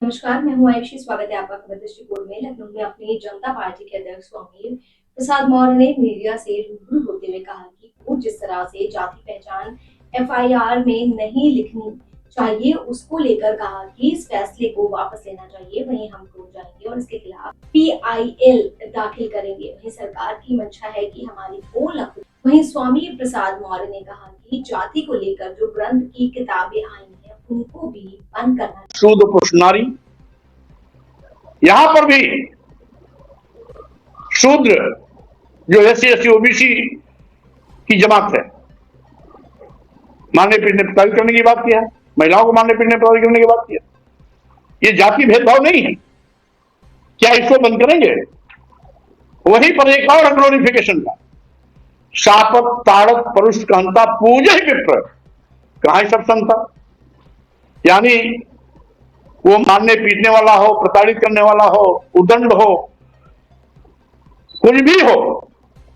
नमस्कार, मैं हूँ आयुषी। स्वागत है आपका खबर दृष्टिकोण में। लखनऊ में अपनी जनता पार्टी के अध्यक्ष स्वामी प्रसाद मौर्य ने मीडिया से रूबरू होते हुए कहा कि वो जिस तरह से जाति पहचान एफआईआर में नहीं लिखनी चाहिए, उसको लेकर कहा कि इस फैसले को वापस लेना चाहिए। वहीं हम कोर्ट जाएंगे और इसके खिलाफ पीआईएल दाखिल करेंगे। वहीं सरकार की मंशा है कि हमारी पोल न खुले। वहीं स्वामी प्रसाद मौर्य ने कहा कि जाति को लेकर जो ग्रंथ की किताबें आई हैं, उनको भी बंद करना। शूद्र पुष्णारी, यहां पर भी शूद्र जो SC ST OBC की जमात है, मारने पीटने प्रताड़ित करने की बात किया है, महिलाओं को मारने पीटने प्रताड़ित करने की बात किया। ये जाति भेदभाव नहीं है, क्या इसको बंद करेंगे? वहीं पर एक और ग्लोरिफिकेशन का शापत ताड़क परुष कहता पूजे विप्र, कहां सब संता, यानी वो मारने पीटने वाला हो, प्रताड़ित करने वाला हो, उदंड हो, कुछ भी हो,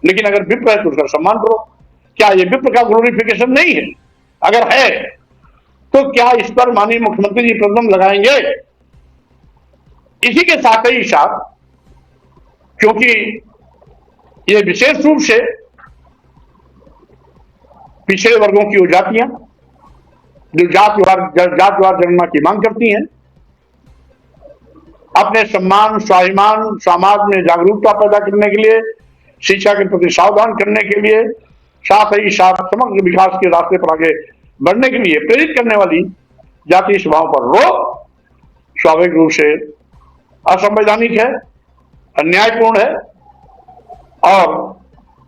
लेकिन अगर विप्र है तो उसका सम्मान करो। क्या ये विप्र का ग्लोरिफिकेशन नहीं है? अगर है तो क्या इस पर माननीय मुख्यमंत्री जी प्रतिबंध लगाएंगे? इसी के साथ ही साथ, क्योंकि ये विशेष रूप से पिछड़े वर्गों की वो जातियां जो जातवार जनगणना की मांग करती हैं, अपने सम्मान स्वाभिमान समाज में जागरूकता पैदा करने के लिए, शिक्षा के प्रति सावधान करने के लिए, साथ ही साथ समग्र विकास के रास्ते पर आगे बढ़ने के लिए प्रेरित करने वाली जातीय सभाओं पर रोक स्वाभाविक रूप से असंवैधानिक है, अन्यायपूर्ण है और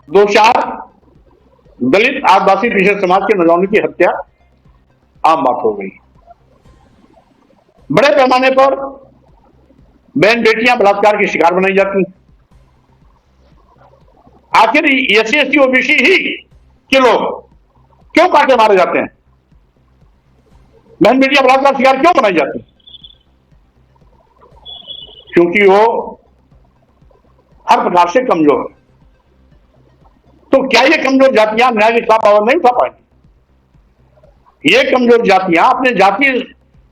दो चार दलित आदिवासी पिछड़े समाज के नौजवानों की हत्या आम बात हो गई। बड़े पैमाने पर बहन बेटियां बलात्कार की शिकार बनाई जाती हैं। आखिर SC ST OBC ही के लोग क्यों काटे मारे जाते हैं? बहन बेटियां बलात्कार शिकार क्यों बनाई जाती हैं? क्योंकि वो हर प्रकार से कमजोर है। तो क्या ये कमजोर जातियां न्याय के खिलाफ आवाज नहीं उठा पाएंगी? ये कमजोर जातियां अपने जातीय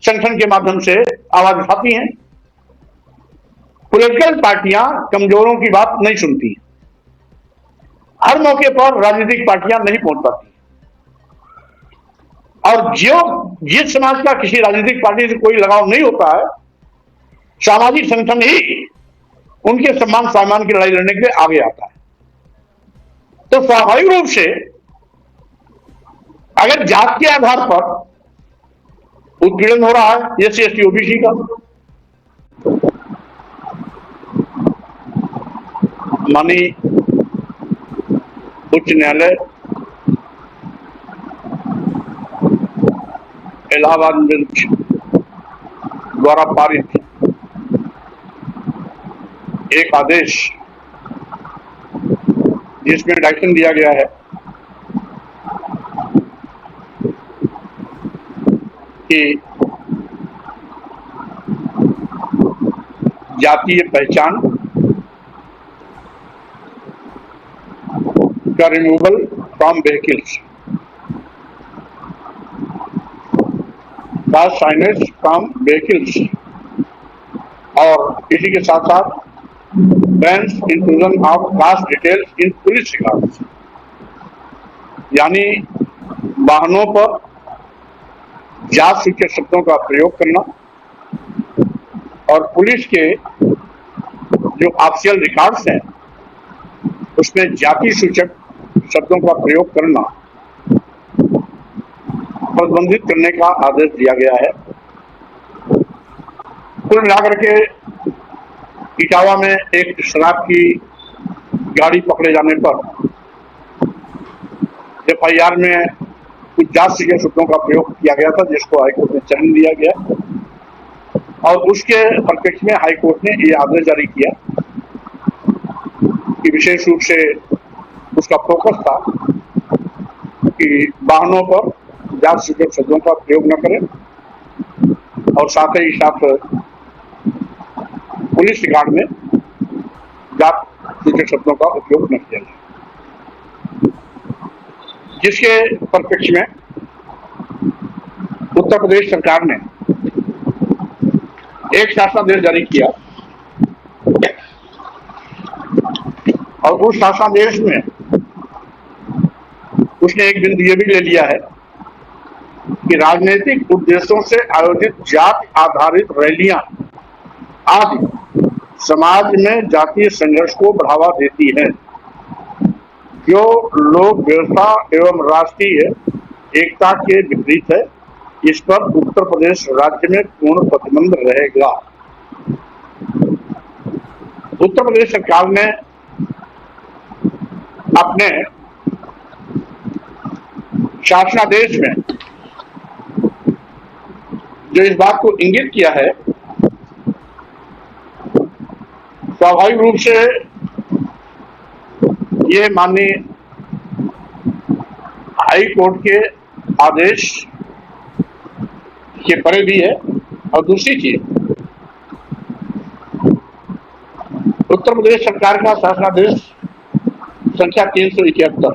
संगठन के माध्यम से आवाज उठाती हैं। पॉलिटिकल पार्टियां कमजोरों की बात नहीं सुनती, हर मौके पर राजनीतिक पार्टियां नहीं पहुंच पाती, और जिस समाज का किसी राजनीतिक पार्टी से कोई लगाव नहीं होता है, सामाजिक संगठन ही उनके सम्मान स्वाभिमान की लड़ाई लड़ने के लिए आगे आता है। तो स्वाभाविक रूप से अगर जात के आधार पर उत्पीड़न हो रहा है SC ST OBC का, माननीय उच्च न्यायालय इलाहाबाद बेंच द्वारा पारित एक आदेश जिसमें डायरेक्शन दिया गया है कि जातीय पहचान का removal from vehicles, caste signage from vehicles, और इसी के साथ साथ bans inclusion of caste details in police records, यानी वाहनों पर जात सूचक शब्दों का प्रयोग करना और पुलिस के जो ऑफिशियल रिकॉर्ड्स हैं उसमें जाति सूचक शब्दों का प्रयोग करना प्रतिबंधित करने का आदेश दिया गया है। कुल मिलाकर के इटावा में एक शराब की गाड़ी पकड़े जाने पर FIR में कुछ जात सूचक शब्दों का प्रयोग किया गया था, जिसको हाईकोर्ट ने चैलेंज दिया गया, और उसके परिप्रेक्ष्य में हाईकोर्ट ने यह आदेश जारी किया कि विशेष रूप से उसका फोकस था कि वाहनों पर जात सूचक शब्दों का प्रयोग न करें और साथ ही साथ पुलिस रिकॉर्ड में जात सूचक शब्दों का उपयोग न किया जाए, जिसके परिप्रेक्ष्य में उत्तर प्रदेश सरकार ने एक शासनादेश जारी किया और उस शासनादेश में उसने एक बिंदु ये भी ले लिया है कि राजनीतिक उद्देश्यों से आयोजित जाति आधारित रैलियां आदि समाज में जातीय संघर्ष को बढ़ावा देती हैं, जो लोक व्यवस्था एवं राष्ट्रीय एकता के विपरीत है। इस पर उत्तर प्रदेश राज्य में पूर्ण प्रतिबंध रहेगा। उत्तर प्रदेश सरकार ने अपने शासनादेश में जो इस बात को इंगित किया है, स्वाभाविक रूप से ये माननीय हाई कोर्ट के आदेश के परे भी है। और दूसरी चीज, उत्तर प्रदेश सरकार का शासनादेश संख्या 371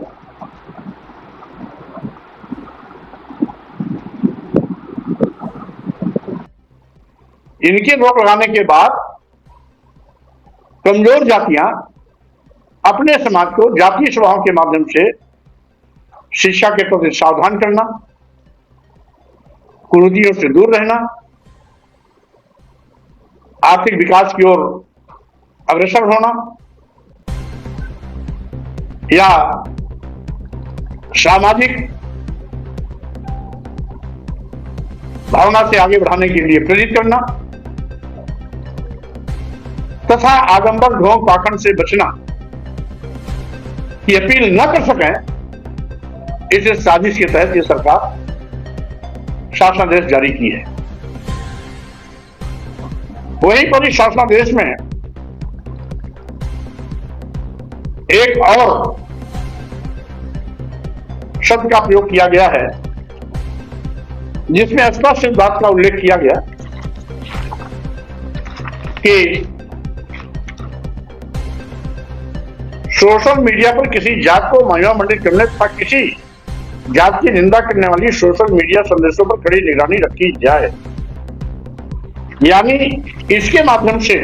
इनकी रोक लगाने के बाद कमजोर जातियां अपने समाज को जातीय सभाओं के माध्यम से शिक्षा के प्रति सावधान करना, कुरीतियों से दूर रहना, आर्थिक विकास की ओर अग्रसर होना या सामाजिक भावना से आगे बढ़ाने के लिए प्रेरित करना तथा आडंबर ढोंग पाखंड से बचना की अपील न कर सकें, इस साजिश के तहत ये सरकार शासनादेश जारी की है। वहीं पर इस शासनादेश में एक और शब्द का प्रयोग किया गया है, जिसमें स्पष्ट इस बात का उल्लेख किया गया कि सोशल मीडिया पर किसी जात को महिमा मंडित करने तथा किसी जात की निंदा करने वाली सोशल मीडिया संदेशों पर कड़ी निगरानी रखी जाए। यानी इसके माध्यम से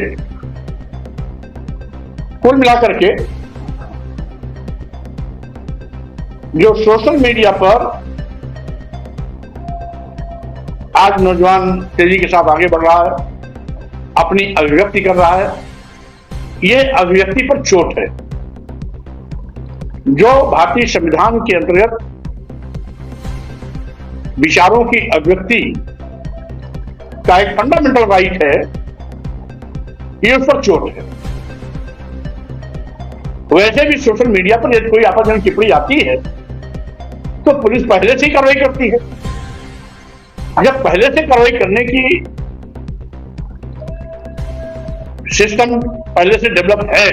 कुल मिलाकर के जो सोशल मीडिया पर आज नौजवान तेजी के साथ आगे बढ़ रहा है, अपनी अभिव्यक्ति कर रहा है, यह अभिव्यक्ति पर चोट है जो भारतीय संविधान के अंतर्गत विचारों की अभिव्यक्ति का एक फंडामेंटल राइट है, ये उस पर चोट है। वैसे भी सोशल मीडिया पर यदि कोई आपत्तिजनक टिप्पणी आती है तो पुलिस पहले से ही कार्रवाई करती है। जब पहले से कार्रवाई करने की सिस्टम पहले से डेवलप है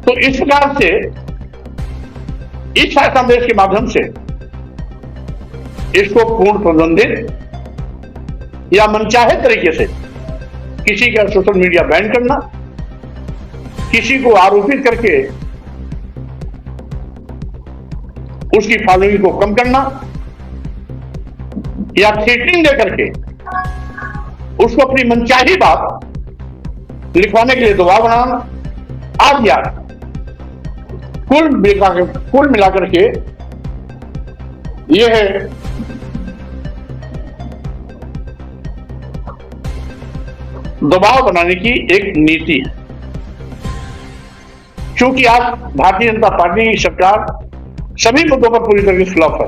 तो इस प्रकार से इस शासनादेश के माध्यम से इसको पूर्ण प्रतिबंधित या मनचाहे तरीके से किसी का सोशल मीडिया बैन करना, किसी को आरोपित करके उसकी फॉलोइंग को कम करना या थ्रेटनिंग दे करके उसको अपनी मनचाही बात लिखवाने के लिए दबाव बनाना आदि कुल मिलाकर के यह दबाव बनाने की एक नीति है। क्योंकि आज भारतीय जनता पार्टी की सरकार सभी मुद्दों पर पूरी तरह से फ्लॉप है।